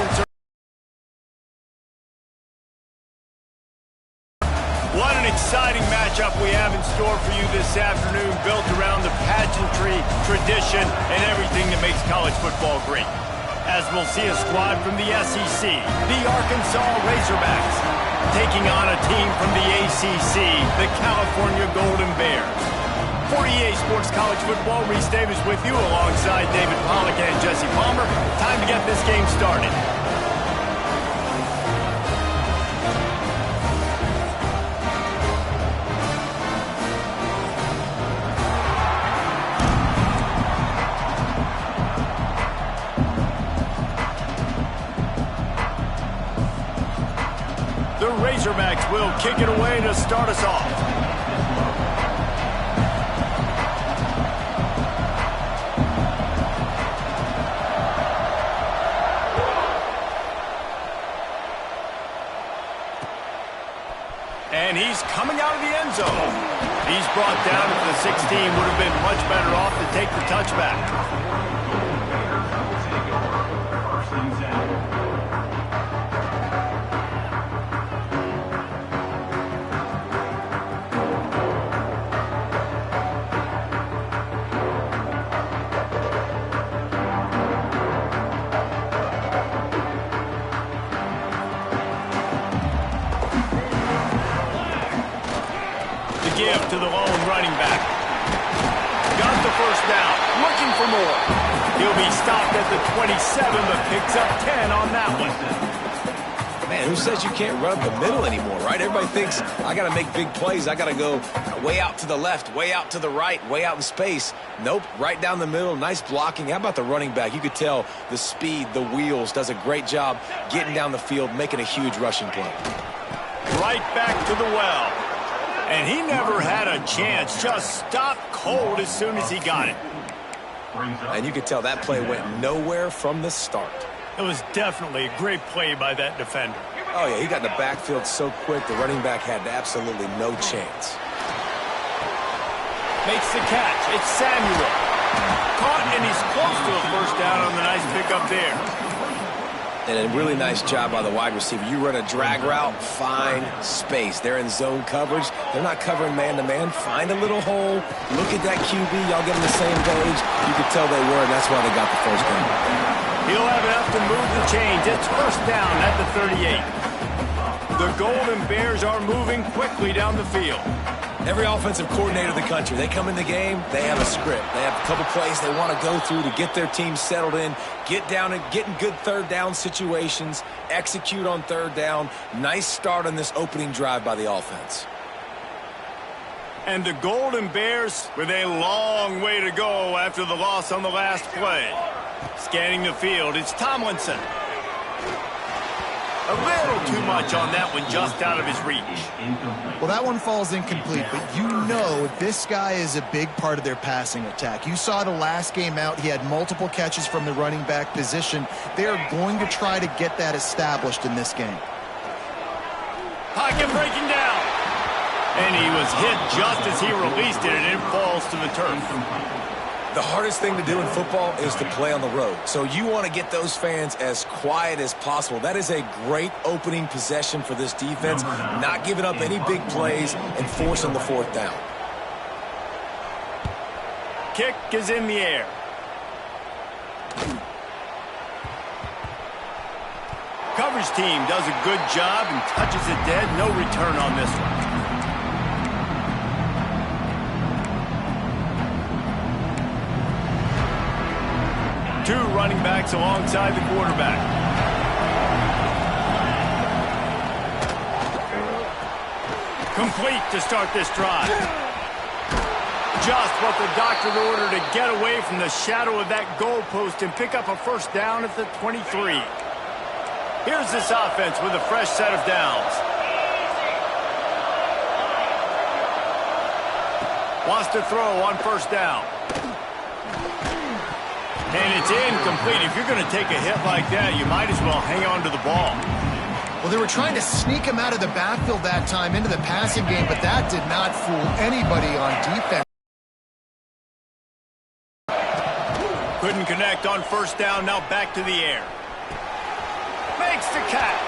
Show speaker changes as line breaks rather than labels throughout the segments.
distance. What an exciting matchup we have in store for you this afternoon, built around the pageantry, tradition, and everything that makes college football great. As we'll see a squad from the SEC, the Arkansas Razorbacks, taking on a team from the ACC, the California Golden Bears. For EA Sports College Football, Reese Davis with you alongside David Pollack and Jesse Palmer. Time to get this game started. The Razorbacks will kick it away to start us off. And he's coming out of the end zone. He's brought down at the 16. Would have been much better off to take the touchback. Give to the lone running back. Got the first down. Looking for more. He'll be stopped at the 27, but picks up 10 on that one.
Man, who says you can't run the middle anymore, right? Everybody thinks, I got to make big plays. I got to go way out to the left, way out to the right, way out in space. Nope, right down the middle. Nice blocking. How about the running back? You could tell the speed, the wheels, does a great job getting down the field, making a huge rushing play.
Right back to the well. And he never had a chance, just stopped cold as soon as he got it.
And you could tell that play went nowhere from the start.
It was definitely a great play by that defender.
Oh, yeah, he got in the backfield so quick, the running back had absolutely no chance.
Makes the catch. It's Samuel. Caught, and he's close to a first down on the nice pickup there.
And a really nice job by the wide receiver. You run a drag route, find space. They're in zone coverage. They're not covering man-to-man. Find a little hole. Look at that QB. Y'all get on the same page. You could tell they were, and that's why they got the first down.
He'll have enough to move the chains. It's first down at the 38. The Golden Bears are moving quickly down the field.
Every offensive coordinator in the country, they come in the game, they have a script. They have a couple plays they want to go through to get their team settled in, get down and get in good third down situations, execute on third down. Nice start on this opening drive by the offense.
And the Golden Bears with a long way to go after the loss on the last play. Scanning the field, it's Tomlinson. A little too much on that one, just out of his reach.
Well, that one falls incomplete, but you know this guy is a big part of their passing attack. You saw the last game out. He had multiple catches from the running back position. They are going to try to get that established in this game.
Pocket breaking down. And he was hit just as he released it, and it falls to the turf.
The hardest thing to do in football is to play on the road. So you want to get those fans as quiet as possible. That is a great opening possession for this defense, not giving up any big plays and forcing the fourth down.
Kick is in the air. Coverage team does a good job and touches it dead. No return on this one. Two running backs alongside the quarterback. Complete to start this drive. Just what the doctor ordered to get away from the shadow of that goalpost and pick up a first down at the 23. Here's this offense with a fresh set of downs. Wants to throw on first down. And it's incomplete. If you're going to take a hit like that, you might as well hang on to the ball.
Well, they were trying to sneak him out of the backfield that time into the passing game, but that did not fool anybody on defense.
Couldn't connect on first down. Now back to the air. makes the catch.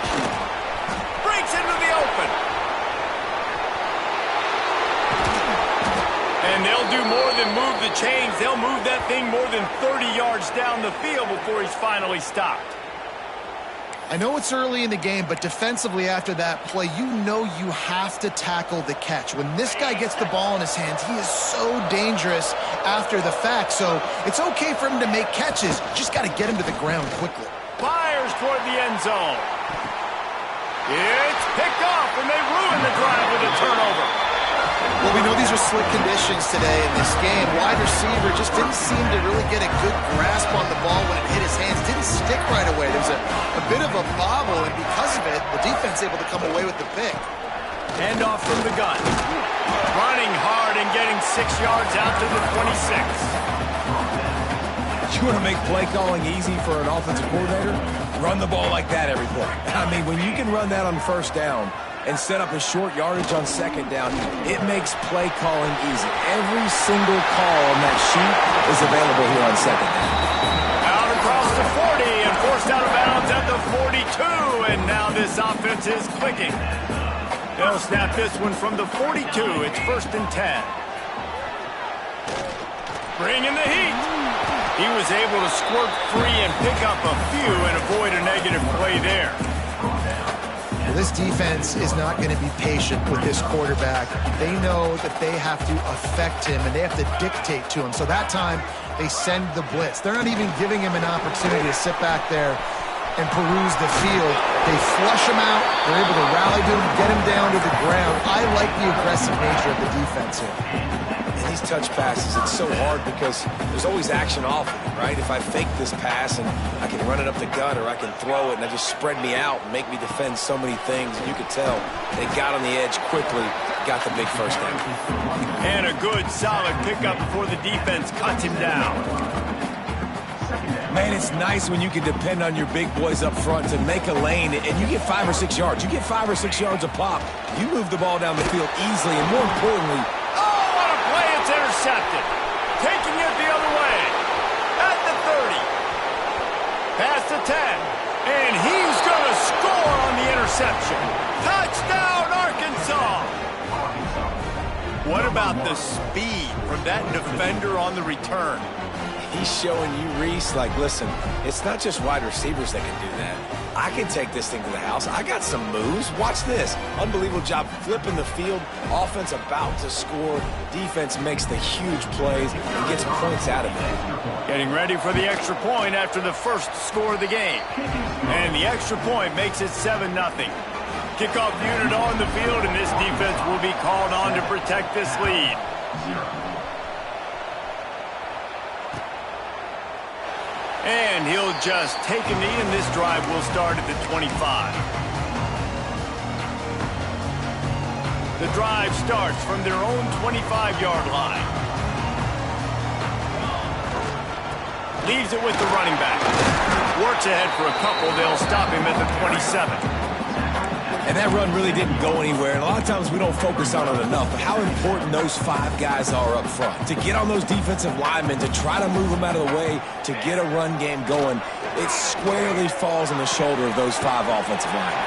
Breaks into the open. And they'll do more than move the chains. They'll move that thing more than 30 yards down the field before he's finally stopped.
I know it's early in the game, but defensively after that play, you know you have to tackle the catch. When this guy gets the ball in his hands, he is so dangerous after the fact. So it's okay for him to make catches. You just got to get him to the ground quickly.
Fires toward the end zone. It's picked off, and they ruin the drive with a turnover.
Well, we know these are slick conditions today in this game. Wide receiver just didn't seem to really get a good grasp on the ball when it hit his hands. Didn't stick right away. There was a bit of a bobble, and because of it, the defense able to come away with the pick.
Hand off from the gun. Running hard and getting 6 yards out to the 26.
You want to make play calling easy for an offensive coordinator? Run the ball like that every play. I mean, when you can run that on first down and set up a short yardage on second down, it makes play calling easy. Every single call on that sheet is available here on second down.
Out across the 40 and forced out of bounds at the 42, and now this offense is clicking. They'll snap this one from the 42. It's 1st and 10. Bringing the heat. He was able to squirt free and pick up a few and avoid a negative play there.
Well, this defense is not going to be patient with this quarterback. They know that they have to affect him, and they have to dictate to him. So that time, they send the blitz. They're not even giving him an opportunity to sit back there and peruse the field. They flush him out. They're able to rally to him, get him down to the ground. I like the aggressive nature of the defense here.
And these touch passes, it's so hard because there's always action off of it, right? If I fake this pass and I can run it up the gut, or I can throw it and I just spread me out and make me defend so many things, and you could tell they got on the edge quickly, got the big first down.
And a good, solid pickup before the defense cuts him down.
Man, it's nice when you can depend on your big boys up front to make a lane, and you get 5 or 6 yards. You get 5 or 6 yards a pop. You move the ball down the field easily, and more importantly,
It's intercepted. Taking it the other way. At the 30. Past the 10. And he's going to score on the interception. Touchdown, Arkansas. What about the speed from that defender on the return?
he's showing you, Reese, like, listen, it's not just wide receivers that can do that. I can take this thing to the house. I got some moves. Watch this. Unbelievable job flipping the field. Offense about to score. Defense makes the huge plays and gets points out of it.
Getting ready for the extra point after the first score of the game. And the extra point makes it 7-0. Kickoff unit on the field, and this defense will be called on to protect this lead. And he'll just take a knee, and this drive will start at the 25. The drive starts from their own 25-yard line. Leaves it with the running back. Works ahead for a couple. They'll stop him at the 27.
And that run really didn't go anywhere. And a lot of times we don't focus on it enough. But how important those 5 guys are up front. To get on those defensive linemen, to try to move them out of the way, to get a run game going, it squarely falls on the shoulder of those 5 offensive linemen.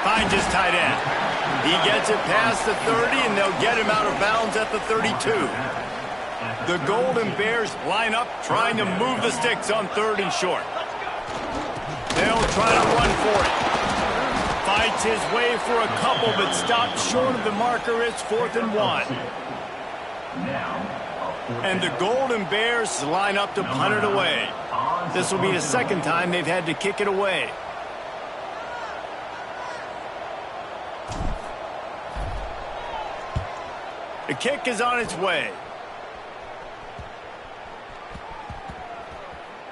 Finds his tight end. He gets it past the 30, and they'll get him out of bounds at the 32. The Golden Bears line up, trying to move the sticks on 3rd and short. They'll try to run for it. Fights his way for a couple, but stops short of the marker. It's 4th and 1. And the Golden Bears line up to punt it away. This will be the second time they've had to kick it away. The kick is on its way.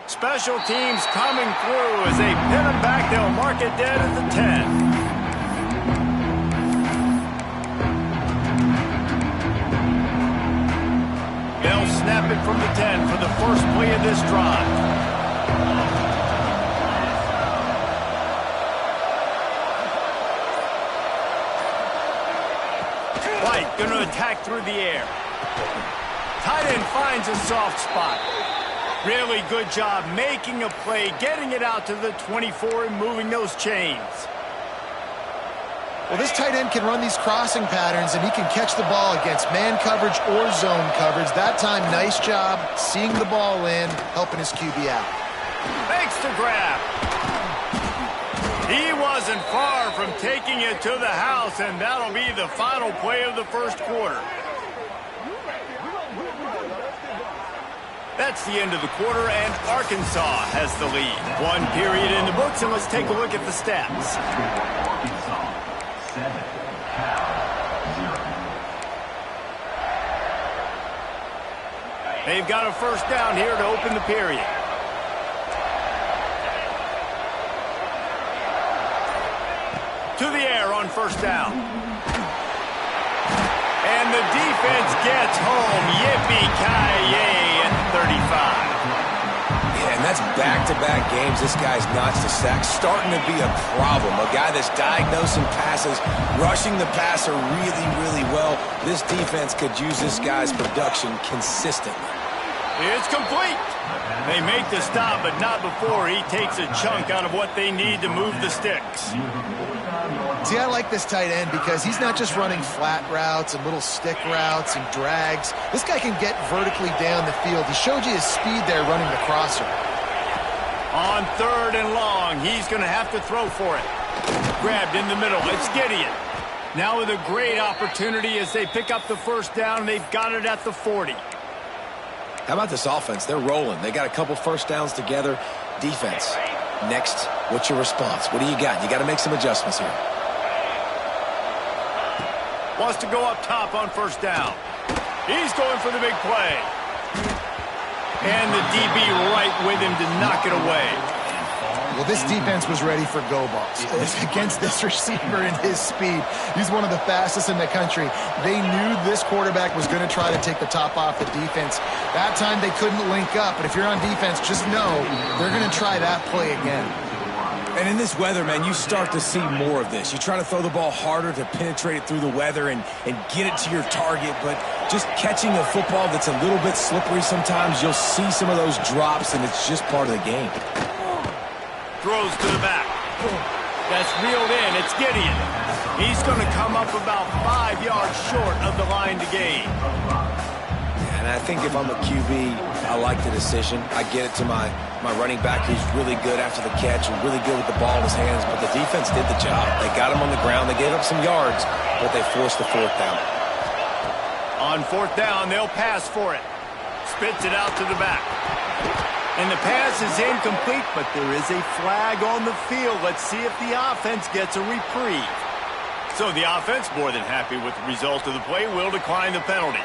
Special teams coming through as they pin him back. They'll mark it dead at the 10. They'll snap it from the 10 for the first play of this drive. White going to attack through the air. Tight end finds a soft spot. Really good job making a play, getting it out to the 24 and moving those chains.
Well, this tight end can run these crossing patterns, and he can catch the ball against man coverage or zone coverage. That time, nice job seeing the ball in, helping his QB out.
Makes the grab. He wasn't far from taking it to the house, and that'll be the final play of the first quarter. That's the end of the quarter, and Arkansas has the lead. 1 period in the books, and let's take a look at the stats. They've got a first down here to open the period. To the air on first down. And the defense gets home. Yippee-ki-yay at 35.
Yeah, and that's back-to-back games. This guy's notched the sack. Starting to be a problem. A guy that's diagnosing passes, rushing the passer really, really well. This defense could use this guy's production consistently.
It's complete. They make the stop, but not before he takes a chunk out of what they need to move the sticks.
See, I like this tight end because he's not just running flat routes and little stick routes and drags. This guy can get vertically down the field. He showed you his speed there running the crosser.
On 3rd and long, he's going to have to throw for it. Grabbed in the middle. It's Gideon. Now with a great opportunity as they pick up the first down. They've got it at the 40.
How about this offense? They're rolling. They got a couple first downs together. Defense. Next, what's your response? What do you got? You got to make some adjustments here.
Wants to go up top on first down. He's going for the big play. And the DB right with him to knock it away.
Well, this defense was ready for go balls. Against this receiver and his speed, he's one of the fastest in the country. They knew this quarterback was going to try to take the top off the defense. That time they couldn't link up, but if you're on defense, just know they're going to try that play again.
And in this weather, man, you start to see more of this. You try to throw the ball harder to penetrate it through the weather and get it to your target, but just catching a football that's a little bit slippery sometimes, you'll see some of those drops, and it's just part of the game.
Throws to the back. That's reeled in. It's Gideon. He's going to come up about 5 yards short of the line to gain.
And I think if I'm a QB, I like the decision. I get it to my running back who's really good after the catch and really good with the ball in his hands, but the defense did the job. They got him on the ground. They gave up some yards, but they forced the 4th down.
On 4th down, they'll pass for it. Spits it out to the back. And the pass is incomplete, but there is a flag on the field. Let's see if the offense gets a reprieve. So the offense, more than happy with the result of the play, will decline the penalty.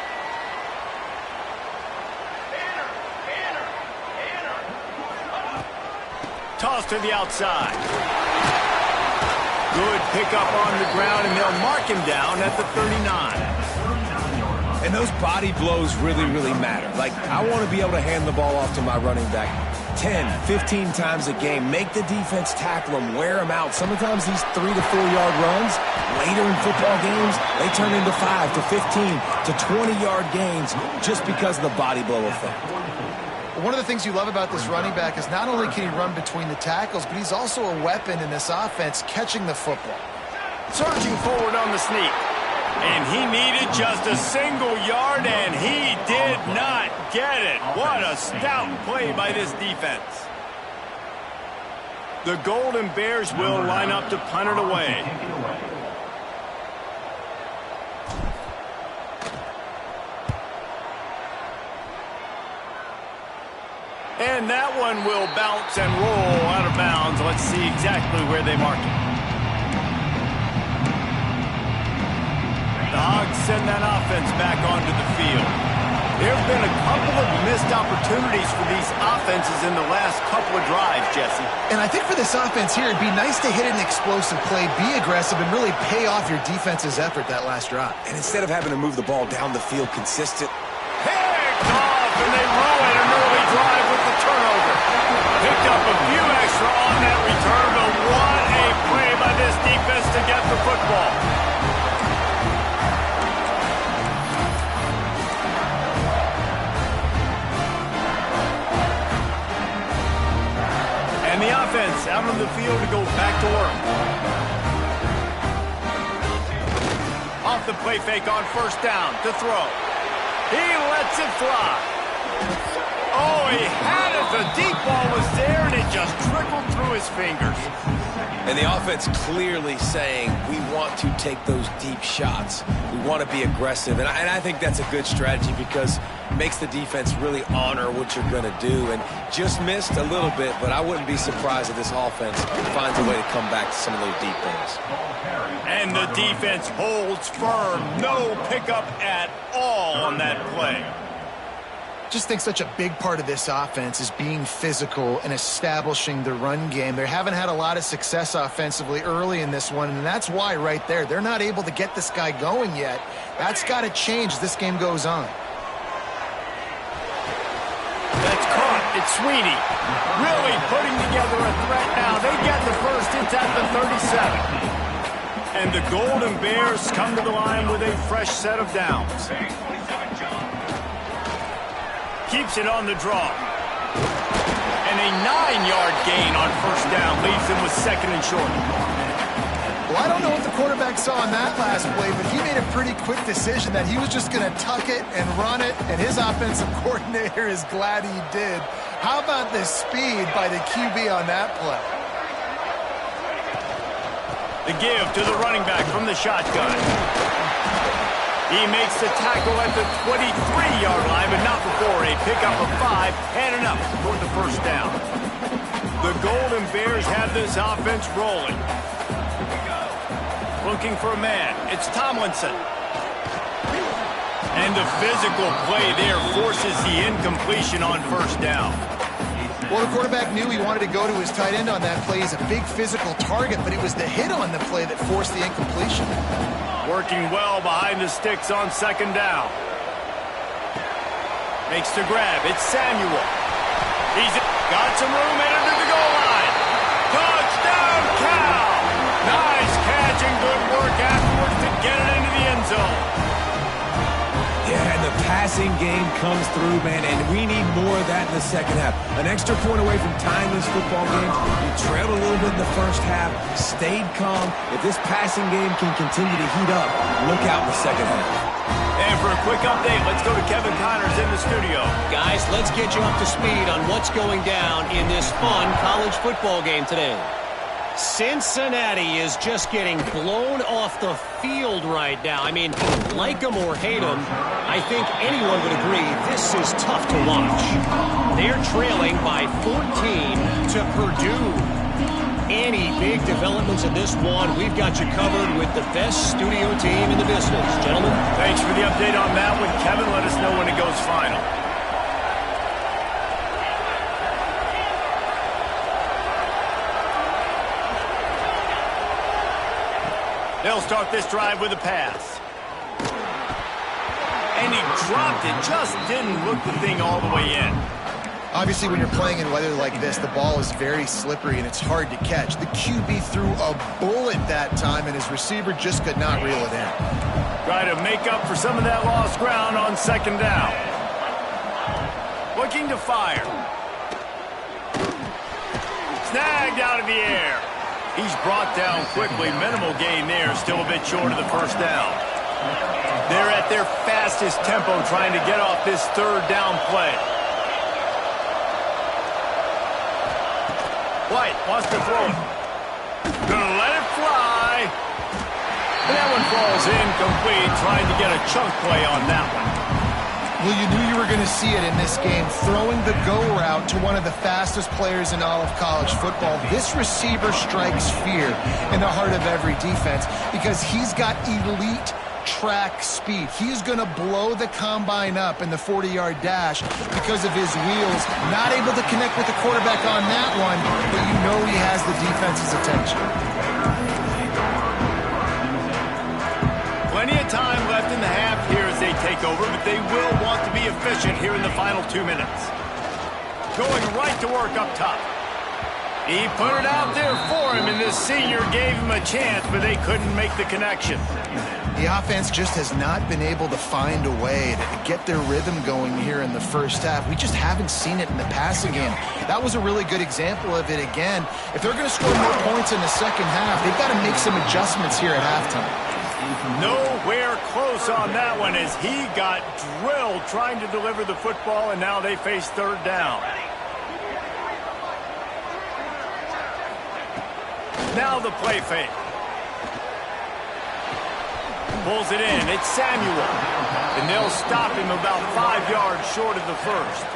Toss to the outside. Good pickup on the ground, and they'll mark him down at the 39.
And those body blows really, really matter. Like, I want to be able to hand the ball off to my running back 10, 15 times a game. Make the defense tackle him, wear him out. Sometimes these 3 to 4 yard runs, later in football games, they turn into 5 to 15 to 20-yard gains just because of the body blow effect.
One of the things you love about this running back is not only can he run between the tackles, but he's also a weapon in this offense catching the football.
Surging forward on the sneak. And he needed just a single yard, and he did not get it. What a stout play by this defense. The Golden Bears will line up to punt it away. And that one will bounce and roll out of bounds. Let's see exactly where they mark it. The Hogs send that offense back onto the field. There have been a couple of missed opportunities for these offenses in the last couple of drives, Jesse.
And I think for this offense here, it'd be nice to hit an explosive play, be aggressive, and really pay off your defense's effort that last drive.
And instead of having to move the ball down the field consistent.
Picked off, and they ruin an early drive with the turnover. Picked up a few extra on that return, but what a play by this defense to get the football. work. Off the play fake on first down to throw. He lets it fly. Oh, he had it. The deep ball was there, and it just trickled through his fingers.
And the offense clearly saying, we want to take those deep shots. We want to be aggressive. And I think that's a good strategy because it makes the defense really honor what you're going to do. And just missed a little bit, but I wouldn't be surprised if this offense finds a way to come back to some of those deep things.
And the defense holds firm. No pickup at all on that play.
Just think such a big part of this offense is being physical and establishing the run game. They haven't had a lot of success offensively early in this one, and that's why right there, they're not able to get this guy going yet. That's got to change as this game goes on.
That's caught. It's Sweeney. Really putting together a threat now. They get the first. It's at the 37. And the Golden Bears come to the line with a fresh set of downs. Keeps it on the draw. And a 9-yard gain on first down leaves him with second and short.
Well, I don't know what the quarterback saw on that last play, but he made a pretty quick decision that he was just going to tuck it and run it, and his offensive coordinator is glad he did. How about the speed by the QB on that play?
The give to the running back from the shotgun. He makes the tackle at the 23-yard line, but not before a pickup of 5 and enough for the first down. The Golden Bears have this offense rolling. Looking for a man. It's Tomlinson. And the physical play there forces the incompletion on first down.
Well, the quarterback knew he wanted to go to his tight end on that play. He's a big physical target, but it was the hit on the play that forced the incompletion.
Working well behind the sticks on second down. Makes the grab. It's Samuel. He's got some room headed to the goal line. Touchdown, Cal! Nice catch and good work afterwards to get it into the end zone.
Yeah, and the passing game comes through, man, and we need more of that in the second half. An extra point away from tying this football game. We trailed a little bit in the first half, stayed calm. If this passing game can continue to heat up, look out in the second half.
And for a quick update, let's go to Kevin Connors in the studio.
Guys, let's get you up to speed on what's going down in this fun college football game today. Cincinnati is just getting blown off the field right now. I mean, like them or hate them, I think anyone would agree this is tough to watch. They're trailing by 14 to Purdue. Any big developments in this one, we've got you covered with the best studio team in the business. Gentlemen.
Thanks for the update on that one, Kevin. Let us know when it goes final. They'll start this drive with a pass. And he dropped it. Just didn't look the thing all the way in.
Obviously, when you're playing in weather like this, the ball is very slippery and it's hard to catch. The QB threw a bullet that time, and his receiver just could not reel it in.
Try to make up for some of that lost ground on second down. Looking to fire. Snagged out of the air. He's brought down quickly. Minimal gain there. Still a bit short of the first down. They're at their fastest tempo trying to get off this third down play. White wants to throw it. Gonna let it fly. And that one falls incomplete. Trying to get a chunk play on that one.
Well, you knew you were going to see it in this game, throwing the go route to one of the fastest players in all of college football. This receiver strikes fear in the heart of every defense because he's got elite track speed. He's going to blow the combine up in the 40-yard dash because of his wheels. Not able to connect with the quarterback on that one, but you know he has the defense's attention.
Plenty of time left in the half here as they take over, but they will want to be efficient here in the final 2 minutes. Going right to work up top. He put it out there for him, and this senior gave him a chance, but they couldn't make the connection.
The offense just has not been able to find a way to get their rhythm going here in the first half. We just haven't seen it in the passing game. That was a really good example of it again. If they're going to score more points in the second half, they've got to make some adjustments here at halftime.
Nowhere close on that one as he got drilled trying to deliver the football, and now they face third down. Now the play fake. Pulls it in. It's Samuel. And they'll stop him about 5 yards short of the first.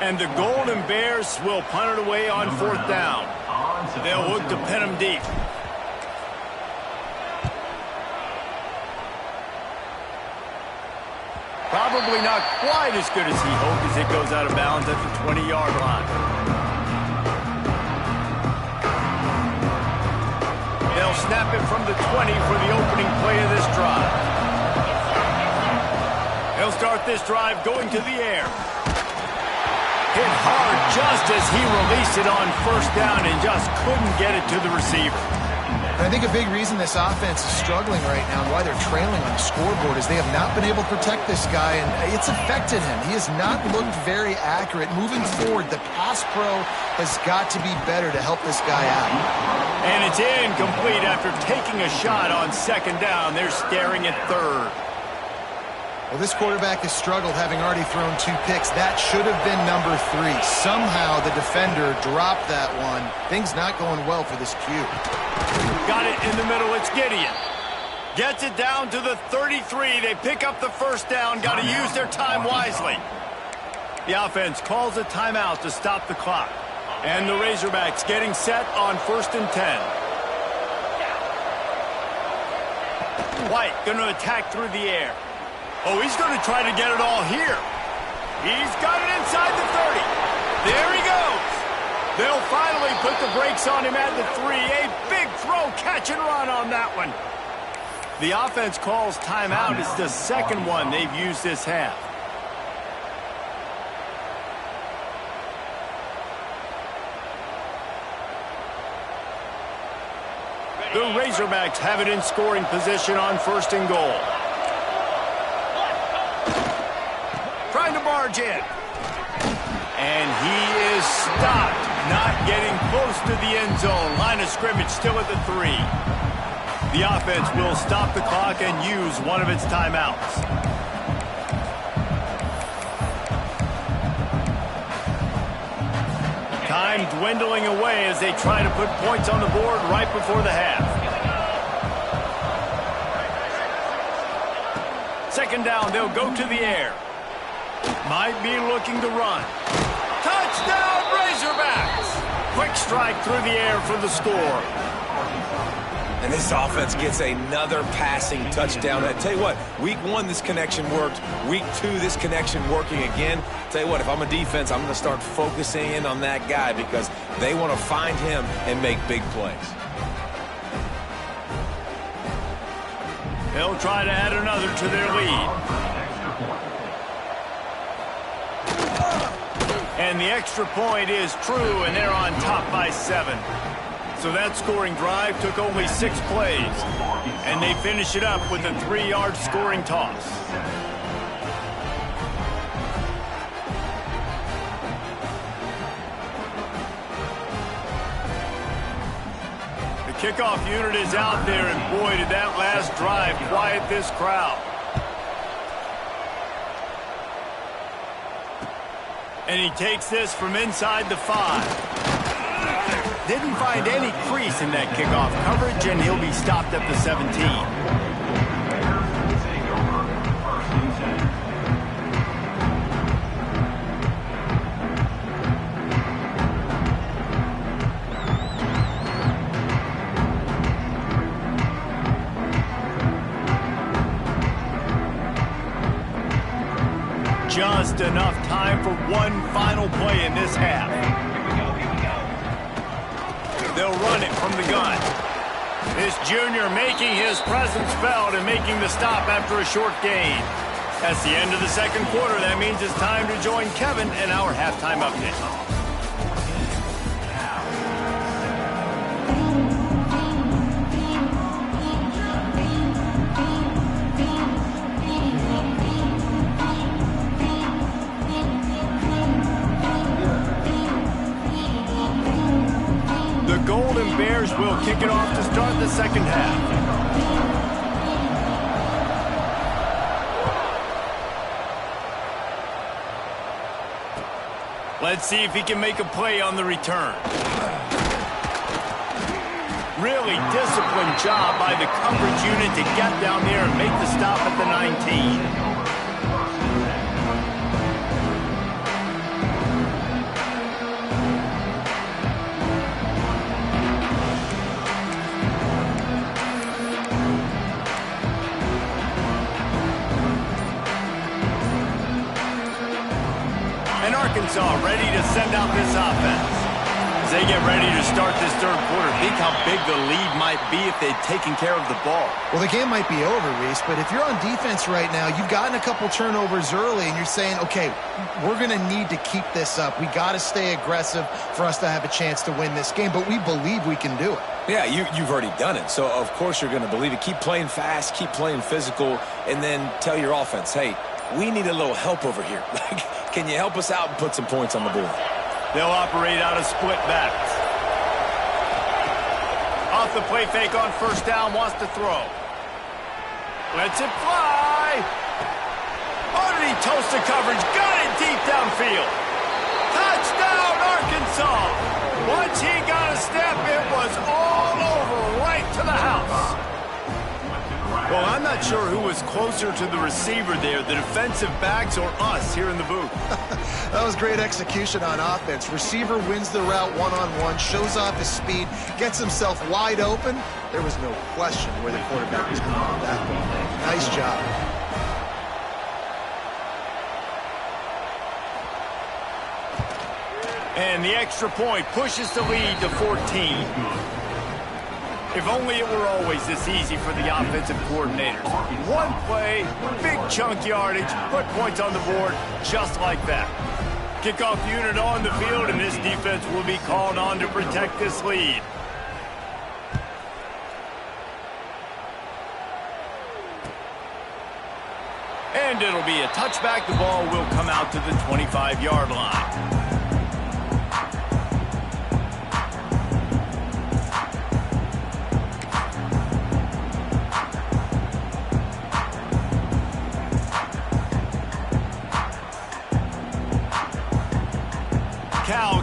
And the Golden Bears will punt it away on fourth down. They'll look to pin him deep. Probably not quite as good as he hoped as it goes out of bounds at the 20-yard line. They'll snap it from the 20 for the opening play of this drive. They'll start this drive going to the air. Hit hard just as he released it on first down and just couldn't get it to the receiver.
I think a big reason this offense is struggling right now and why they're trailing on the scoreboard is they have not been able to protect this guy, and it's affected him. He has not looked very accurate. Moving forward, the pass pro has got to be better to help this guy out.
And it's incomplete after taking a shot on second down. They're staring at third.
Well, this quarterback has struggled, having already thrown 2 picks. That should have been number 3. Somehow the defender dropped that one. Things not going well for this Q.
Got it in the middle. It's Gideon. Gets it down to the 33. They pick up the first down. Got to use their time wisely. The offense calls a timeout to stop the clock. And the Razorbacks getting set on 1st and 10. White going to attack through the air. Oh, he's going to try to get it all here. He's got it inside the 30. There he goes. They'll finally put the brakes on him at the 3. A big throw, catch and run on that one. The offense calls timeout. It's the second one they've used this half. The Razorbacks have it in scoring position on 1st and goal. Trying to barge in. And he is stopped, not getting close to the end zone. Line of scrimmage still at the 3. The offense will stop the clock and use one of its timeouts. Time dwindling away as they try to put points on the board right before the half. Second down, they'll go to the air. Might be looking to run. Touchdown, Razorbacks! Quick strike through the air for the score.
And this offense gets another passing touchdown. I tell you what, week 1, this connection worked. Week 2, this connection working again. Tell you what, if I'm a defense, I'm going to start focusing in on that guy because they want to find him and make big plays.
They'll try to add another to their lead. And the extra point is true, and they're on top by 7. So that scoring drive took only 6 plays. And they finish it up with a 3-yard scoring toss. The kickoff unit is out there, and boy, did that last drive quiet this crowd. And he takes this from inside the 5. Didn't find any crease in that kickoff coverage, and he'll be stopped at the 17. Just enough time for one final play in this half. They'll run it from the gun. This junior making his presence felt and making the stop after a short gain. That's the end of the second quarter. That means it's time to join Kevin in our halftime update. The Golden Bears will kick it off to start the second half. Let's see if he can make a play on the return. Really disciplined job by the coverage unit to get down there and make the stop at the 19. Arkansas ready to send out this offense. As they get ready to start this third quarter, think how big the lead might be if they'd taken care of the ball.
Well, the game might be over, Reese, but if you're on defense right now, you've gotten a couple turnovers early, and you're saying, okay, we're going to need to keep this up. We got to stay aggressive for us to have a chance to win this game, but we believe we can do it.
Yeah, you've already done it, so of course you're going to believe it. Keep playing fast, keep playing physical, and then tell your offense, hey, we need a little help over here. Can you help us out and put some points on the board?
They'll operate out of split backs. Off the play fake on first down, wants to throw. Lets it fly. Underneath toasted coverage, got it deep downfield. Touchdown, Arkansas. Once he got a step, it was all over right to the house. Well, I'm not sure who was closer to the receiver there, the defensive backs or us here in the booth.
That was great execution on offense. Receiver wins the route one-on-one, shows off his speed, gets himself wide open. There was no question where the quarterback was going with that ball. Nice job.
And the extra point pushes the lead to 14. If only it were always this easy for the offensive coordinators. One play, big chunk yardage, put points on the board just like that. Kickoff unit on the field, and this defense will be called on to protect this lead. And it'll be a touchback. The ball will come out to the 25-yard line.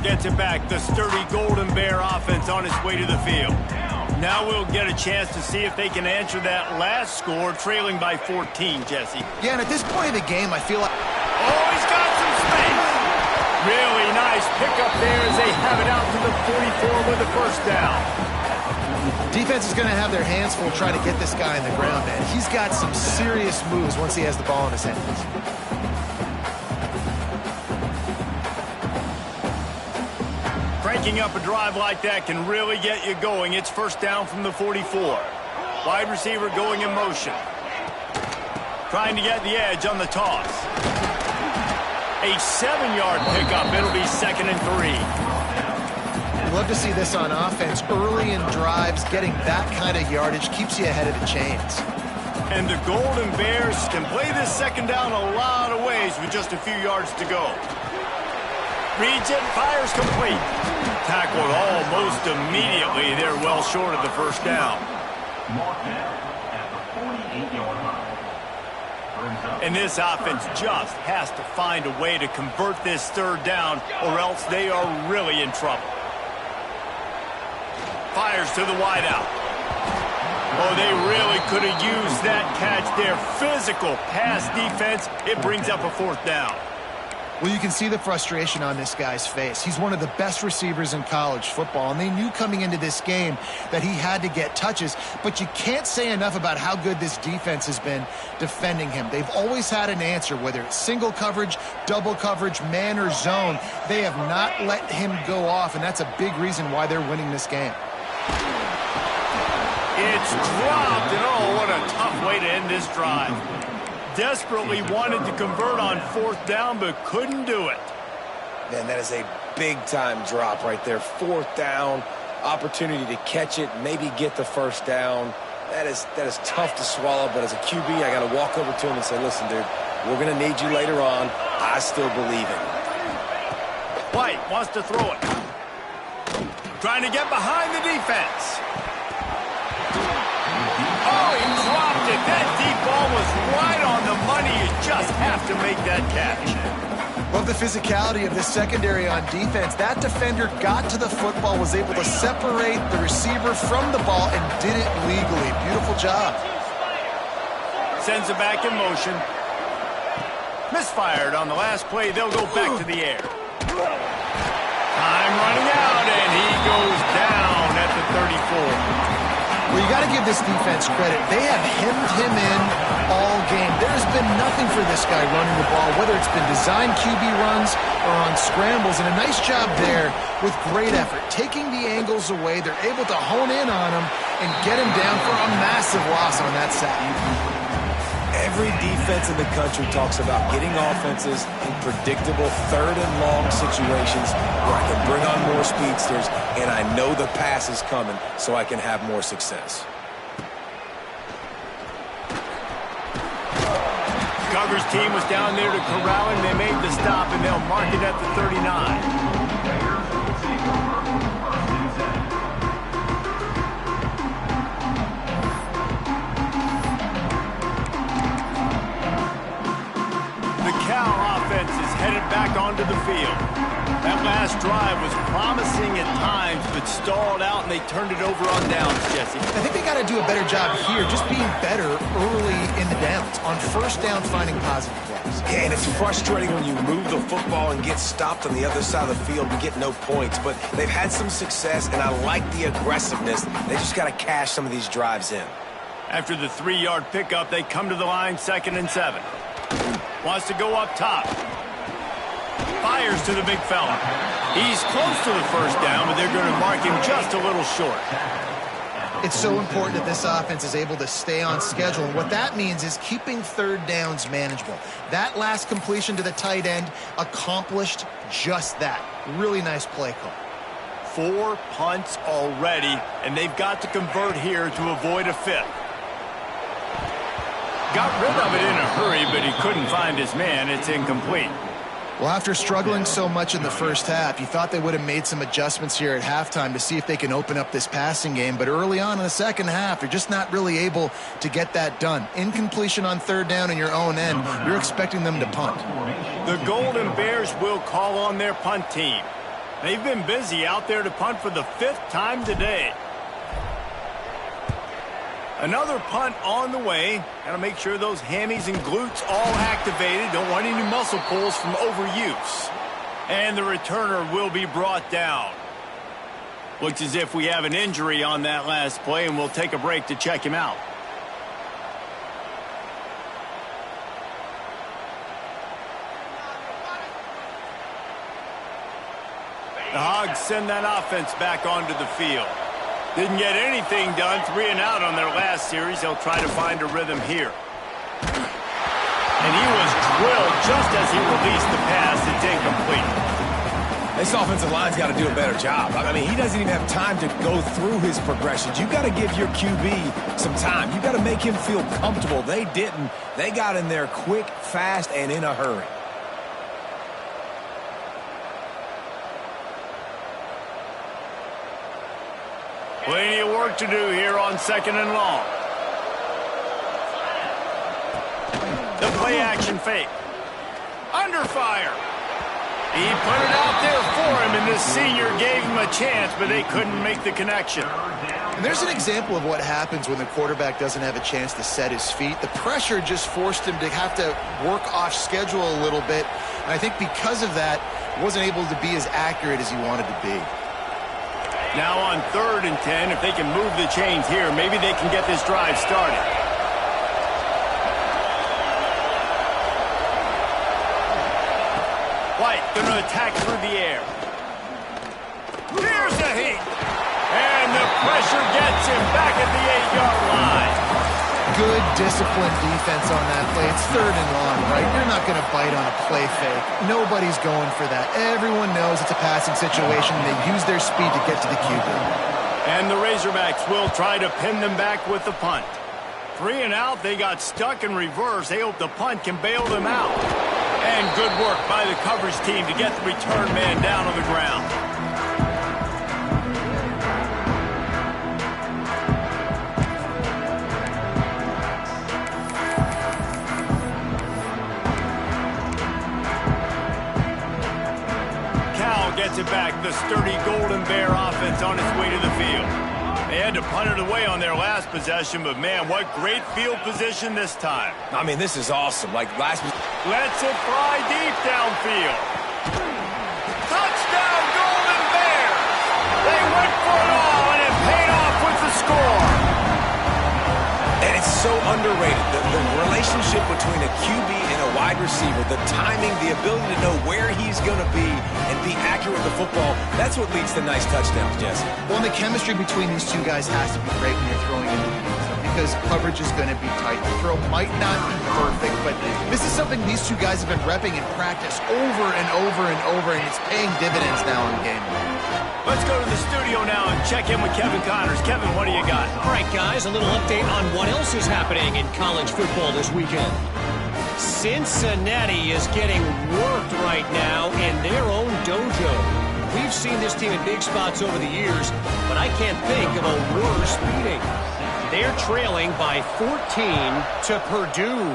Gets it back. The sturdy Golden Bear offense on its way to the field. Now we'll get a chance to see if they can answer that last score, trailing by 14, Jesse.
Yeah, and at this point of the game, I feel like...
Oh, he's got some space. Really nice pickup there as they have it out to the 44 with the first down.
Defense is going to have their hands full trying to get this guy in the ground, man. He's got some serious moves once he has the ball in his hands.
Cranking up a drive like that can really get you going. It's first down from the 44. Wide receiver going in motion. Trying to get the edge on the toss. A 7-yard pickup. It'll be 2nd and 3.
Love to see this on offense. Early in drives, getting that kind of yardage keeps you ahead of the chains.
And the Golden Bears can play this second down a lot of ways with just a few yards to go. Reads it, fires complete. Tackled almost immediately. They're well short of the first down. And this offense just has to find a way to convert this third down, or else they are really in trouble. Fires to the wideout. Oh, they really could have used that catch there. Physical pass defense. It brings up a 4th down.
Well, you can see the frustration on this guy's face. He's one of the best receivers in college football, and they knew coming into this game that he had to get touches, but you can't say enough about how good this defense has been defending him. They've always had an answer, whether it's single coverage, double coverage, man or zone. They have not let him go off, and that's a big reason why they're winning this game.
It's dropped, and oh, what a tough way to end this drive. desperately wanted to convert on 4th down, but couldn't do it.
Man, that is a big-time drop right there. 4th down, opportunity to catch it, maybe get the 1st down. That is tough to swallow, but as a QB, I got to walk over to him and say, listen, dude, we're going to need you later on. I still believe in you.
White wants to throw it. Trying to get behind the defense. Oh, he dropped it. That deep ball was right on the money. You just have to make that catch.
Love the physicality of this secondary on defense. That defender got to the football, was able to separate the receiver from the ball, and did it legally. Beautiful job.
Sends it back in motion. Misfired on the last play. They'll go back to the air. Time running out, and he goes down at the 34.
Well, you got to give this defense credit. They have hemmed him in all game. There's been nothing for this guy running the ball, whether it's been designed QB runs or on scrambles, and a nice job there with great effort. Taking the angles away, they're able to hone in on him and get him down for a massive loss on that sack.
Every defense in the country talks about getting offenses in predictable 3rd and long situations where I can bring on more speedsters and I know the pass is coming so I can have more success.
Gugger's team was down there to corral him. They made the stop, and they'll mark it at the 39. Headed back onto the field. That last drive was promising at times, but stalled out, and they turned it over on downs, Jesse.
I think they got to do a better job here, just being better early in the downs. On 1st down, finding positive plays.
Yeah, and it's frustrating when you move the football and get stopped on the other side of the field and get no points, but they've had some success, and I like the aggressiveness. They just got to cash some of these drives in.
After the 3-yard pickup, they come to the line 2nd and 7. Wants to go up top. Fires to the big fella. He's close to the 1st down, but they're going to mark him just a little short.
It's so important that this offense is able to stay on schedule, and what that means is keeping 3rd downs manageable. That last completion to the tight end accomplished just that. Really nice play call.
4 punts already, and they've got to convert here to avoid a 5th. Got rid of it in a hurry, but he couldn't find his man. It's incomplete.
Well, after struggling so much in the 1st half, you thought they would have made some adjustments here at halftime to see if they can open up this passing game. But early on in the 2nd half, they're just not really able to get that done. Incompletion on 3rd down in your own end, you're expecting them to punt.
The Golden Bears will call on their punt team. They've been busy out there to punt for the 5th time today. Another punt on the way. Got to make sure those hammies and glutes all activated. Don't want any muscle pulls from overuse. And the returner will be brought down. Looks as if we have an injury on that last play, and we'll take a break to check him out. The Hogs send that offense back onto the field. Didn't get anything done, 3 and out on their last series. They'll try to find a rhythm here. And he was drilled just as he released the pass. It's incomplete.
This offensive line's got to do a better job. I mean, he doesn't even have time to go through his progressions. You've got to give your QB some time. You've got to make him feel comfortable. They didn't. They got in there quick, fast, and in a hurry.
Plenty of work to do here on 2nd and long. The play action fake. Under fire. He put it out there for him, and the senior gave him a chance, but they couldn't make the connection.
And there's an example of what happens when the quarterback doesn't have a chance to set his feet. The pressure just forced him to have to work off schedule a little bit. And I think because of that, wasn't able to be as accurate as he wanted to be.
Now on 3rd and 10, if they can move the chains here, maybe they can get this drive started. White going to attack through the air. Here's the heat. And the pressure gets him back at the 8-yard line.
good, disciplined defense on that play. It's 3rd and long, right? You're not going to bite on a play fake. Nobody's going for that. Everyone knows it's a passing situation. They use their speed to get to the QB.
And the Razorbacks will try to pin them back with the punt. 3 and out, they got stuck in reverse. They hope the punt can bail them out. And good work by the coverage team to get the return man down on the ground. Gets it back. The sturdy Golden Bear offense on its way to the field. They had to punt it away on their last possession, but man, what great field position this time.
I mean, this is awesome. Like last.
Lets it fly deep downfield. Touchdown, Golden Bears! They went for it all, and it paid off with the score.
And it's so underrated. The relationship between a QB and a wide receiver, the timing, the ability to know where he's going to be and be accurate with the football, that's what leads to nice touchdowns, Jesse.
Well, and the chemistry between these two guys has to be great when you're throwing into the end zone because coverage is going to be tight. The throw might not be perfect, but this is something these two guys have been repping in practice over and over and over, and it's paying dividends now in game.
Let's go to the studio now and check in with Kevin Connors. Kevin, what do you got?
All right, guys, a little update on what else is happening in college football this weekend. Cincinnati is getting worked right now in their own dojo. We've seen this team in big spots over the years, but I can't think of a worse beating. They're trailing by 14 to Purdue.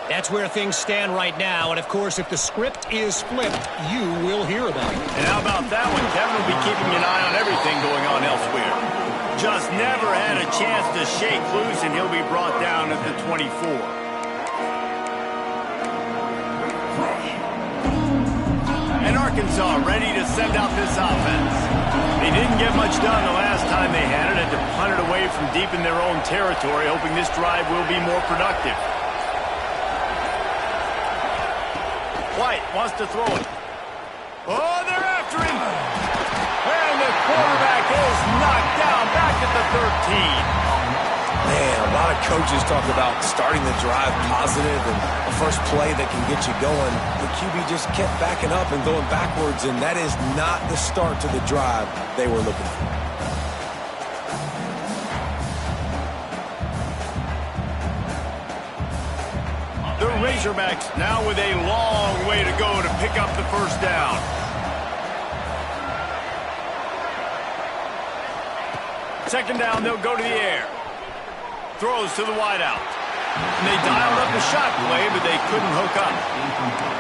That's where things stand right now, and of course, if the script is flipped, you will hear about it.
And how about that one? Kevin will be keeping an eye on everything going on elsewhere. Just never had a chance to shake loose, and he'll be brought down at the 24. And Arkansas ready to send out this offense. They didn't get much done the last time they had it, to punt it away from deep in their own territory, hoping this drive will be more productive. White wants to throw it. Oh, they're after him. And the quarterback is knocked down back at the 13.
Man, a lot of coaches talk about starting the drive positive and a first play that can get you going. The QB just kept backing up and going backwards, and that is not the start to the drive they were looking for.
The Razorbacks now with a long way to go to pick up the first down. Second down, they'll go to the air. Throws to the wideout. And they dialed up the shot play, but they couldn't hook up.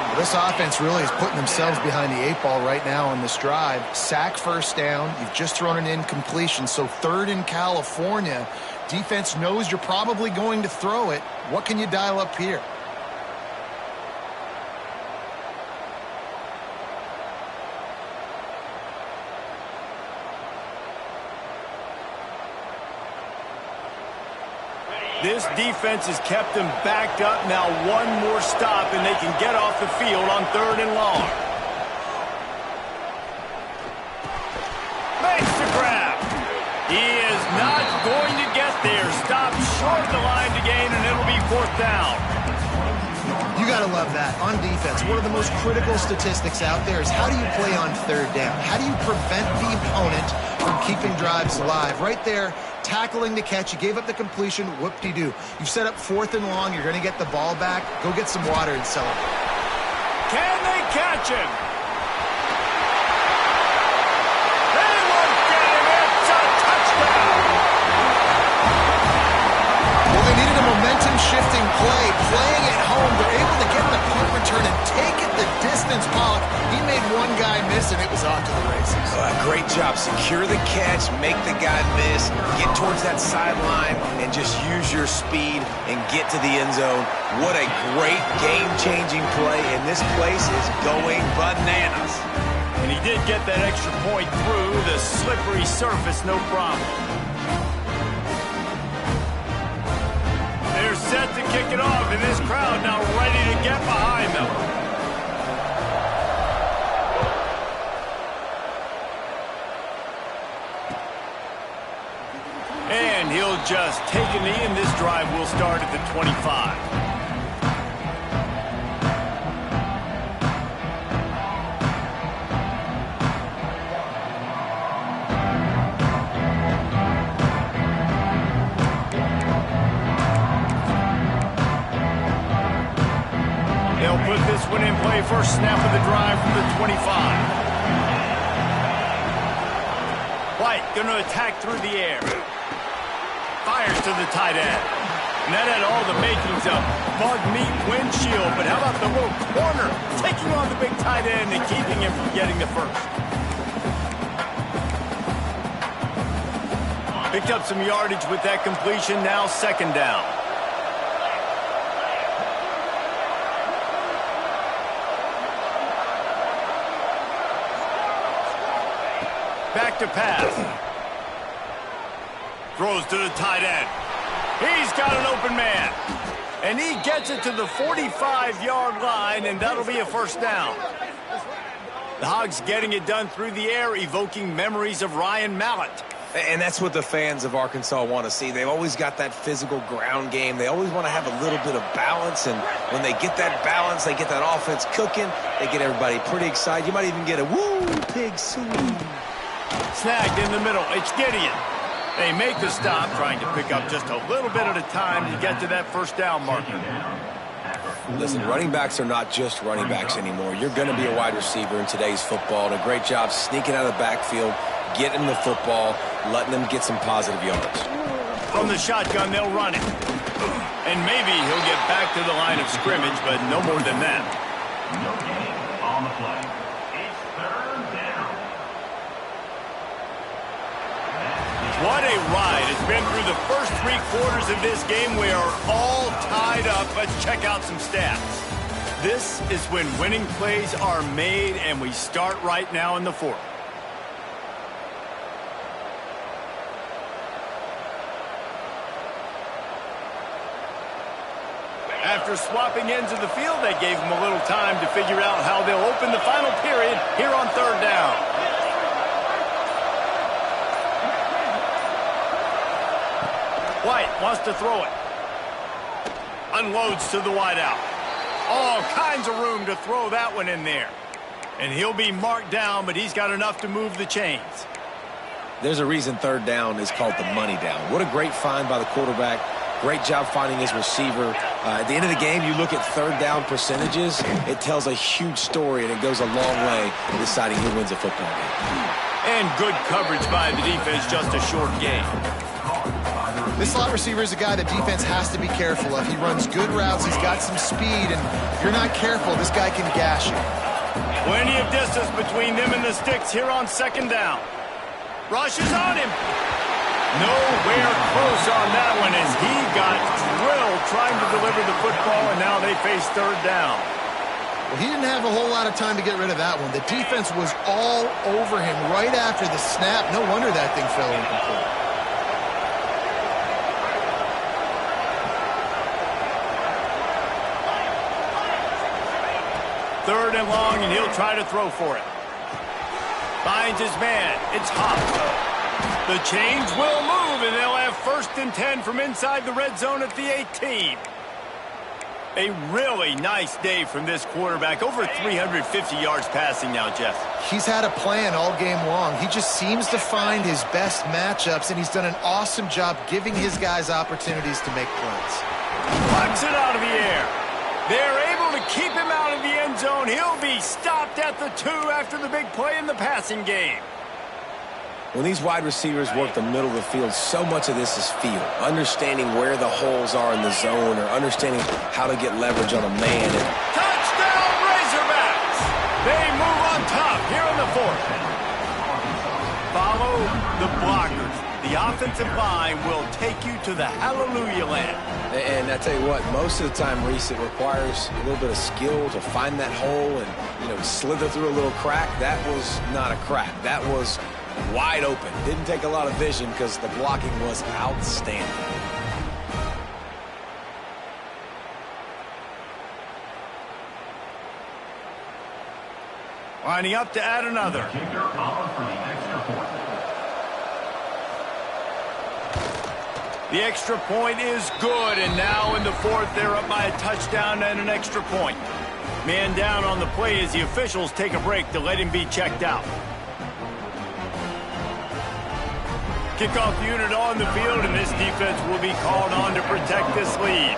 Well, this offense really is putting themselves behind the 8 ball right now on this drive. Sack first down. You've just thrown an incompletion, so 3rd in California. Defense knows you're probably going to throw it. What can you dial up here?
This defense has kept them backed up. Now one more stop, and they can get off the field on 3rd and long. Makes the grab. He is not going to get there. Stopped short of the line to gain, and it'll be 4th down.
You got to love that. On defense, one of the most critical statistics out there is how do you play on 3rd down? How do you prevent the opponent from keeping drives alive? Right there, tackling the catch. You gave up the completion. Whoop-de-doo. You've set up 4th and long. You're going to get the ball back. Go get some water and celebrate.
Can they catch him? They won't get him. It's a touchdown.
Well, they needed a momentum-shifting play. Playing at home, they're able to get the punt return and take it the distance. Pollock, he made one guy miss, and it was off to the races.
Great job. Secure the catch, make the guy miss, get towards that sideline, and just use your speed and get to the end zone. What a great game-changing play, and this place is going bananas.
And he did get that extra point through the slippery surface, no problem. They're set to kick it off, and this crowd now ready to get behind them. And And he'll just take a knee, and this drive will start at the 25. They'll put this one in play. First snap of the drive from the 25. White going to attack through the air. Fires to the tight end. And that had all the makings of bug meat windshield. But how about the little corner taking on the big tight end and keeping him from getting the first? Picked up some yardage with that completion. Now second down. Back to pass. Throws to the tight end. He's got an open man. And he gets it to the 45-yard line, and that'll be a first down. The Hogs getting it done through the air, evoking memories of Ryan Mallett.
And that's what the fans of Arkansas want to see. They've always got that physical ground game. They always want to have a little bit of balance, and when they get that balance, they get that offense cooking, they get everybody pretty excited. You might even get a woo, pig soup.
Snagged in the middle. It's Gideon. They make the stop, trying to pick up just a little bit at a time to get to that first down marker.
Listen, running backs are not just running backs anymore. You're going to be a wide receiver in today's football. And a great job sneaking out of the backfield, getting the football, letting them get some positive yards.
From the shotgun, they'll run it. And maybe he'll get back to the line of scrimmage, but no more than that.
No gain on the play. It's third down.
What a ride. It's been through the first 3 quarters of this game. We are all tied up. Let's check out some stats. This is when winning plays are made, and we start right now in the 4th. After swapping ends of the field, they gave them a little time to figure out how they'll open the final period here on third down. White wants to throw it. Unloads to the wideout. All kinds of room to throw that one in there. And he'll be marked down, but he's got enough to move the chains.
There's a reason third down is called the money down. What a great find by the quarterback. Great job finding his receiver. At the end of the game, you look at third down percentages. It tells a huge story, and it goes a long way in deciding who wins a football game.
And good coverage by the defense, just a short gain.
This slot receiver is a guy the defense has to be careful of. He runs good routes. He's got some speed, and if you're not careful, this guy can gash you.
Plenty of distance between them and the sticks here on second down. Rushes on him. Nowhere close on that one as he got drilled trying to deliver the football, and now they face third down.
Well, he didn't have a whole lot of time to get rid of that one. The defense was all over him right after the snap. No wonder that thing fell incomplete.
Third and long, and he'll try to throw for it. Finds his man. It's Hop. The chains will move, and they'll have first and 10 from inside the red zone at the 18. A really nice day from this quarterback. Over 350 yards passing now, Jeff.
He's had a plan all game long. He just seems to find his best matchups, and he's done an awesome job giving his guys opportunities to make plays.
Plucks it out of the air. They're able to keep him out of the end zone. He'll be stopped at the 2 after the big play in the passing game.
When these wide receivers work the middle of the field, so much of this is feel. Understanding where the holes are in the zone, or understanding how to get leverage on a man.
Touchdown, Razorbacks! They move on top here in the 4th. Follow the blockers. The offensive line will take you to the hallelujah land.
And I tell you what, most of the time, Reese, it requires a little bit of skill to find that hole and, slither through a little crack. That was not a crack. That was wide open. Didn't take a lot of vision because the blocking was outstanding.
Lining up to add another. The extra point is good, and now in the fourth, they're up by a touchdown and an extra point. Man down on the play as the officials take a break to let him be checked out. Kickoff unit on the field, and this defense will be called on to protect this lead.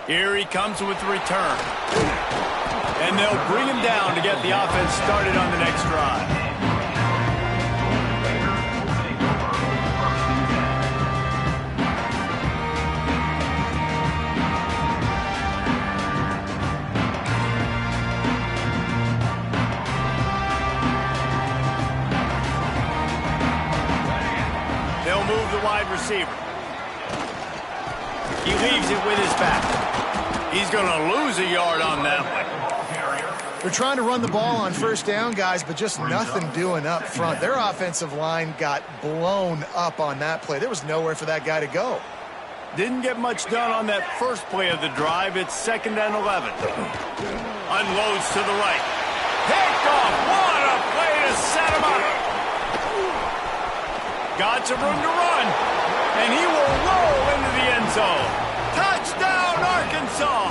Here he comes with the return. And they'll bring him down to get the offense started on the next drive. They'll move the wide receiver. He leaves it with his back. He's going to lose a yard on that one.
They're trying to run the ball on first down, guys, but just nothing doing up front. Their offensive line got blown up on that play. There was nowhere for that guy to go.
Didn't get much done on that first play of the drive. It's 2nd and 11. Unloads to the right. Picked off. What a play to set him up. Got some room to run, and he will roll into the end zone. Touchdown, Arkansas!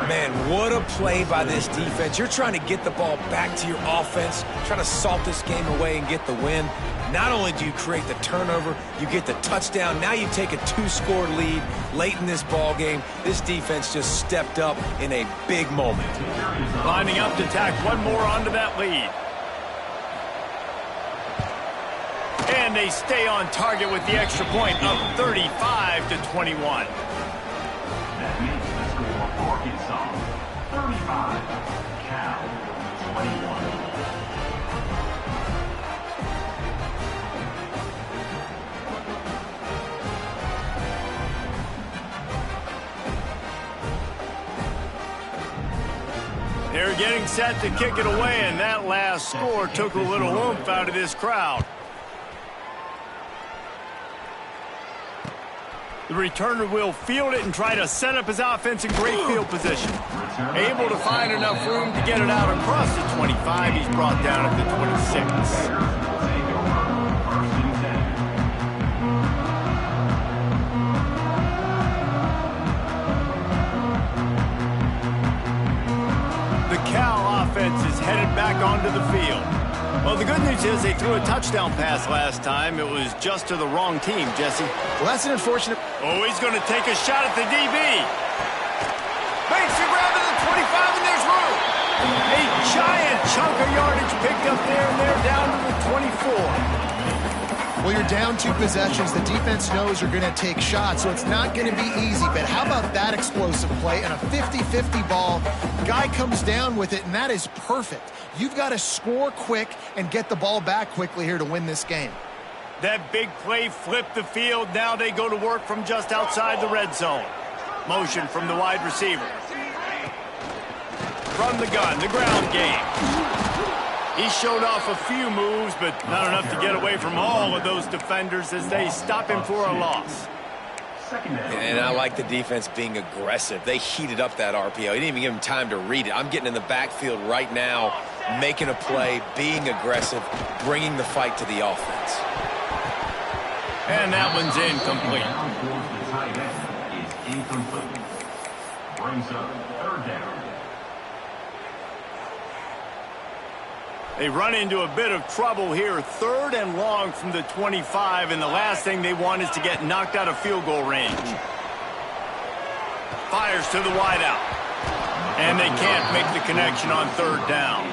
Man, what a play by this defense. You're trying to get the ball back to your offense, trying to salt this game away and get the win. Not only do you create the turnover, you get the touchdown. Now you take a 2-score lead late in this ball game. This defense just stepped up in a big moment.
Lining up to tack one more onto that lead. And they stay on target with the extra point, up 35-21.
That makes the score Arkansas 35, Cal 21.
They're getting set to kick it away, and that last score took a little oomph out of this crowd. The returner will field it and try to set up his offense in great field position. Able to find enough room to get it out across the 25. He's brought down at the 26. The Cal offense is headed back onto the field. Well, the good news is they threw a touchdown pass last time. It was just to the wrong team, Jesse.
Well, that's an unfortunate...
Oh, he's going to take a shot at the DB. Makes the grab at the 25, and there's room. A giant chunk of yardage picked up there, and they're down to the 24.
Well, you're down 2 possessions. The defense knows you're going to take shots, so it's not going to be easy. But how about that explosive play and a 50-50 ball? Guy comes down with it, and that is perfect. You've got to score quick and get the ball back quickly here to win this game.
That big play flipped the field. Now they go to work from just outside the red zone. Motion from the wide receiver. From the gun, the ground game. He showed off a few moves, but not enough to get away from all of those defenders as they stop him for a loss.
And I like the defense being aggressive. They heated up that RPO. He didn't even give him time to read it. I'm getting in the backfield right now, making a play, being aggressive, bringing the fight to the offense.
And that one's incomplete.
Brings up 3rd down.
They run into a bit of trouble here. 3rd and long from the 25, and the last thing they want is to get knocked out of field goal range. Fires to the wideout. And they can't make the connection on 3rd down.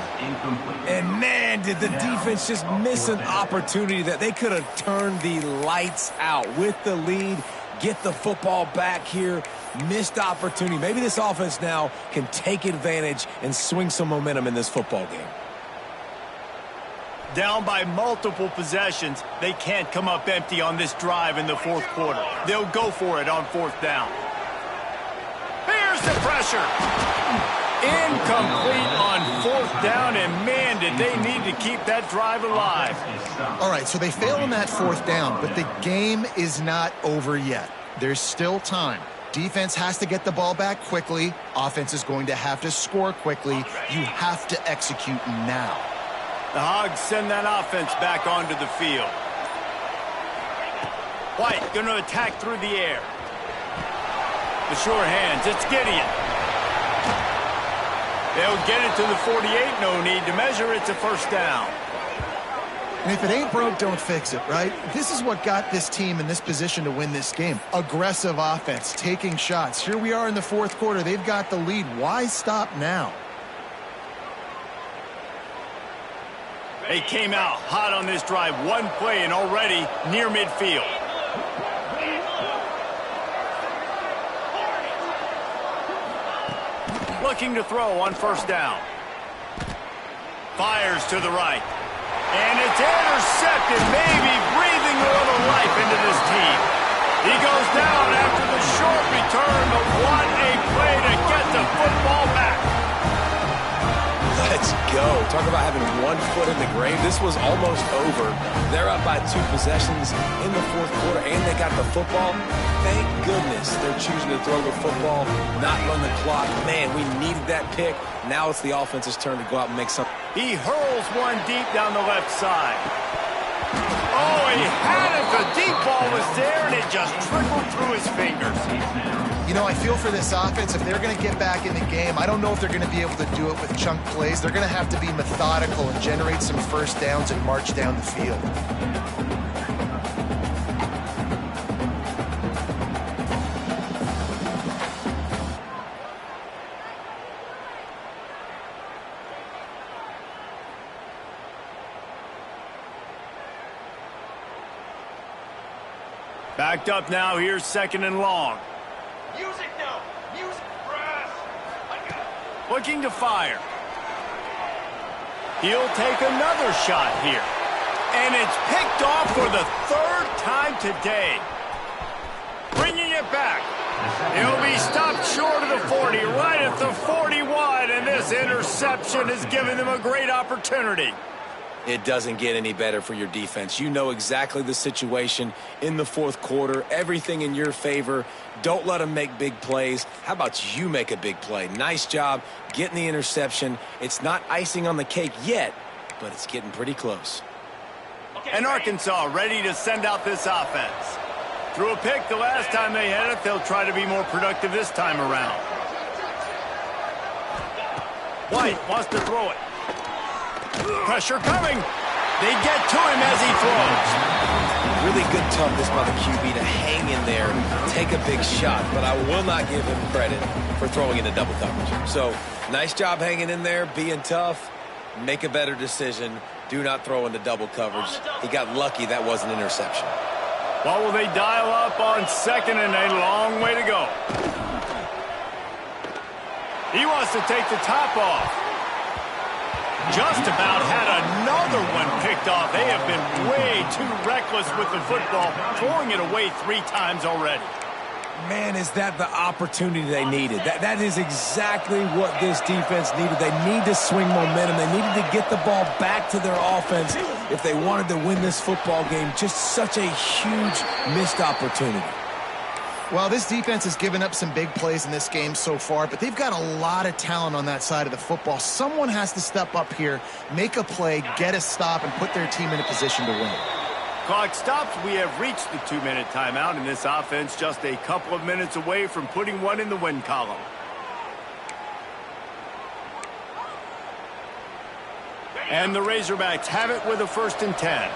And man, did the defense just miss an opportunity that they could have turned the lights out with the lead, get the football back here. Missed opportunity. Maybe this offense now can take advantage and swing some momentum in this football game.
Down by multiple possessions, they can't come up empty on this drive in the 4th quarter. They'll go for it on 4th down. Here's the pressure. Incomplete on 4th down, and man, did they need to keep that drive alive.
All right, so they fail on that 4th down, but the game is not over yet. There's still time. Defense has to get the ball back quickly. Offense is going to have to score quickly. You have to execute now.
The Hogs send that offense back onto the field. White going to attack through the air. The sure hands, it's Gideon. They'll get it to the 48, no need to measure, it's a first down.
And if it ain't broke, don't fix it, right? This is what got this team in this position to win this game. Aggressive offense, taking shots. Here we are in the fourth quarter. They've got the lead. Why stop now?
They came out hot on this drive. One play and already near midfield. Looking to throw on first down. Fires to the right. And it's intercepted, maybe breathing a little life into this team. He goes down after the short return, but what a play to get the football back.
Let's go. Talk about having 1 foot in the grave. This was almost over. They're up by 2 possessions in the fourth quarter, and they got the football. Thank goodness they're choosing to throw the football, not run the clock. Man, we needed that pick. Now it's the offense's turn to go out and make something.
He hurls one deep down the left side. Oh, he had it. The deep ball was there, and it just trickled through his fingers.
You know, I feel for this offense, if they're going to get back in the game, I don't know if they're going to be able to do it with chunk plays. They're going to have to be methodical and generate some first downs and march down the field.
Backed up now, here's second and long.
Music now. Music. Brass.
Looking to fire. He'll take another shot here. And it's picked off for the 3rd time today. Bringing it back. He'll be stopped short of the 40, right at the 41, and this interception has given them a great opportunity.
It doesn't get any better for your defense. You know exactly the situation in the fourth quarter. Everything in your favor. Don't let them make big plays. How about you make a big play? Nice job getting the interception. It's not icing on the cake yet, but it's getting pretty close.
And Arkansas ready to send out this offense. Threw a pick the last time they had it. They'll try to be more productive this time around. White wants to throw it. Pressure coming. They get to him as he throws.
Really good toughness by the QB to hang in there, take a big shot, but I will not give him credit for throwing into double coverage. So, nice job hanging in there, being tough, make a better decision. Do not throw into double coverage. He got lucky that was an interception.
What will they dial up on second and a long way to go? He wants to take the top off. Just about had another one picked off. They have been way too reckless with the football, throwing it away 3 times already.
Man, is that the opportunity they needed. That is exactly what this defense needed. They need to swing momentum. They needed to get the ball back to their offense if they wanted to win this football game. Just such a huge missed opportunity.
Well, this defense has given up some big plays in this game so far, but they've got a lot of talent on that side of the football. Someone has to step up here, make a play, get a stop, and put their team in a position to win.
Clock stops. We have reached the 2-minute timeout, and this offense just a couple of minutes away from putting one in the win column. And the Razorbacks have it with a 1st and 10.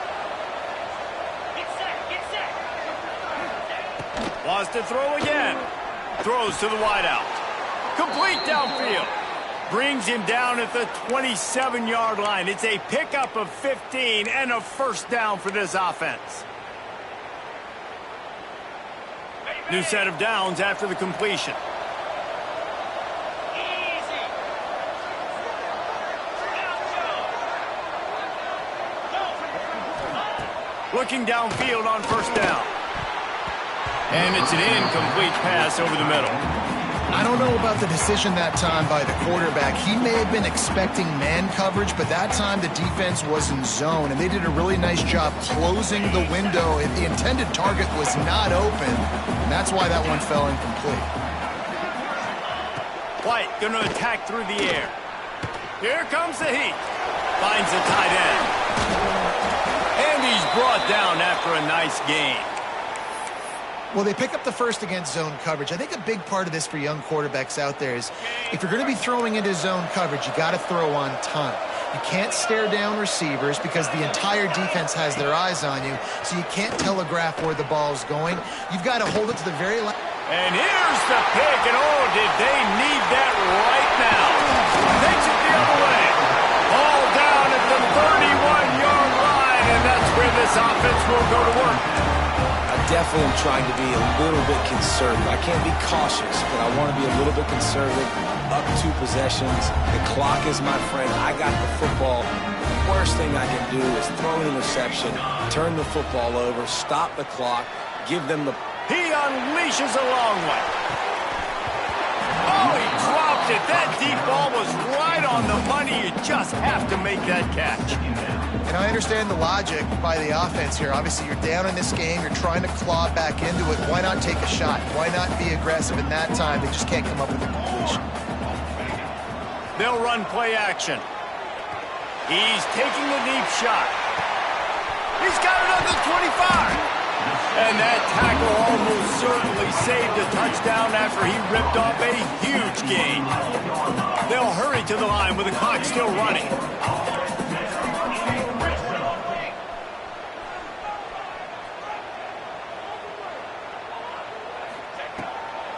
Wants to throw again. Throws to the wideout. Complete downfield. Brings him down at the 27-yard line. It's a pickup of 15 and a first down for this offense. New set of downs after the completion. Looking downfield on first down. And it's an incomplete pass over the middle.
I don't know about the decision that time by the quarterback. He may have been expecting man coverage, but that time the defense was in zone, and they did a really nice job closing the window. If the intended target was not open, and that's why that one fell incomplete.
White going to attack through the air. Here comes the heat. Finds the tight end. And he's brought down after a nice gain.
Well, they pick up the first against zone coverage. I think a big part of this for young quarterbacks out there is if you're going to be throwing into zone coverage, you got to throw on time. You can't stare down receivers because the entire defense has their eyes on you, so you can't telegraph where the ball's going. You've got to hold it to the very last.
And here's the pick, and oh, did they need that right now. Takes it the other way. All down at the 31-yard line, and that's where this offense will go to work.
I definitely am trying to be a little bit conservative. I can't be cautious, but I want to be a little bit conservative. Up 2 possessions. The clock is my friend. I got the football. The worst thing I can do is throw an interception, turn the football over, stop the clock, give them the...
He unleashes a long one. Oh, he dropped it. That deep ball was right on the money. You just have to make that catch.
And I understand the logic by the offense here. Obviously, you're down in this game. You're trying to claw back into it. Why not take a shot? Why not be aggressive in that time? They just can't come up with a completion.
They'll run play action. He's taking a deep shot. He's got another 25. And that tackle almost certainly saved a touchdown after he ripped off a huge gain. They'll hurry to the line with the clock still running.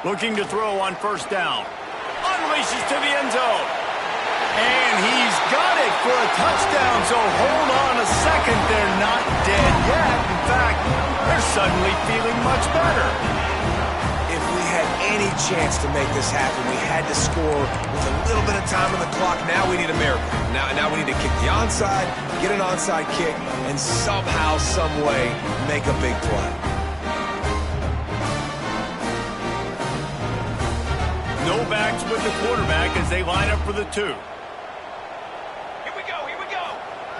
Looking to throw on first down. Unleashes to the end zone. And he's got it for a touchdown, so hold on a second. They're not dead yet. In fact, they're suddenly feeling much better.
If we had any chance to make this happen, we had to score with a little bit of time on the clock. Now we need a miracle. Now we need to kick the onside, get an onside kick, and somehow, some way, make a big play.
No backs with the quarterback as they line up for the 2. Here we go.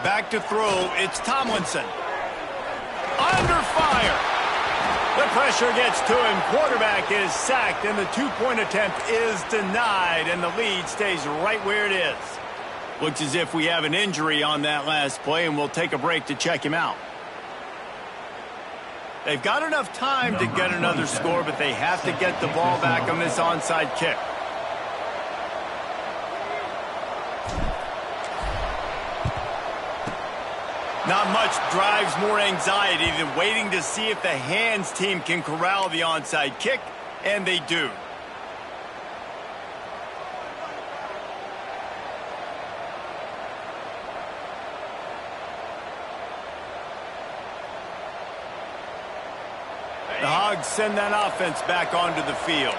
Back to throw, it's Tomlinson. Under fire. The pressure gets to him. Quarterback is sacked, and the 2-point attempt is denied, and the lead stays right where it is. Looks as if we have an injury on that last play, and we'll take a break to check him out. They've got enough time to get another score, but they have to get the ball back on this onside kick. Not much drives more anxiety than waiting to see if the hands team can corral the onside kick, and they do. The Hogs send that offense back onto the field.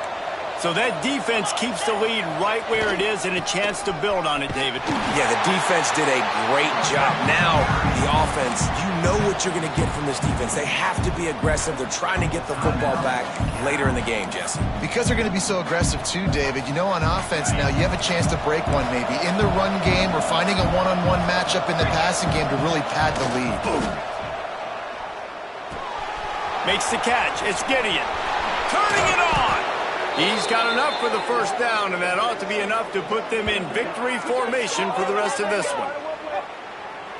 So that defense keeps the lead right where it is and a chance to build on it, David.
Yeah, the defense did a great job. Now, the offense, you know what you're going to get from this defense. They have to be aggressive. They're trying to get the football back later in the game, Jesse.
Because they're going to be so aggressive too, David, you know on offense now you have a chance to break one maybe. In the run game, we're finding a one-on-one matchup in the passing game to really pad the lead.
Makes the catch. It's Gideon. Turning it on. He's got enough for the first down, and that ought to be enough to put them in victory formation for the rest of this one.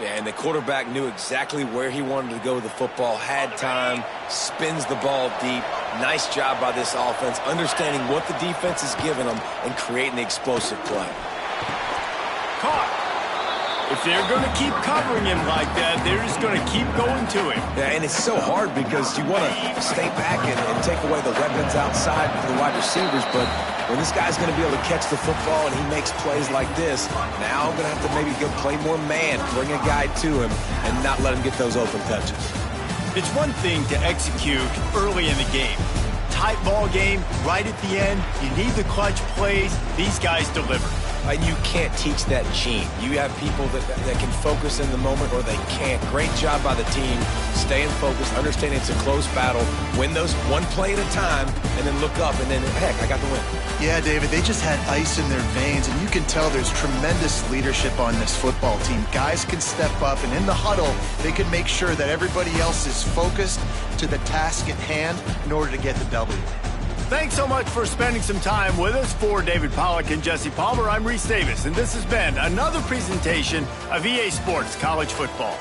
Yeah, and the quarterback knew exactly where he wanted to go with the football, had time, spins the ball deep. Nice job by this offense, understanding what the defense is giving them and creating the explosive play.
Caught. If they're going to keep covering him like that, they're just going to keep going to him.
Yeah, and it's so hard because you want to stay back and take away the weapons outside for the wide receivers, but when this guy's going to be able to catch the football and he makes plays like this, now I'm going to have to maybe go play more man, bring a guy to him, and not let him get those open touches.
It's one thing to execute early in the game. Tight ball game, right at the end, you need the clutch plays. These guys deliver.
And you can't teach that gene. You have people that can focus in the moment or they can't. Great job by the team, staying focused, understanding it's a close battle, win those one play at a time, and then look up, and then, heck, I got the win.
Yeah, David, they just had ice in their veins, and you can tell there's tremendous leadership on this football team. Guys can step up, and in the huddle, they can make sure that everybody else is focused to the task at hand in order to get the W.
Thanks so much for spending some time with us. For David Pollack and Jesse Palmer, I'm Reese Davis, and this has been another presentation of EA Sports College Football.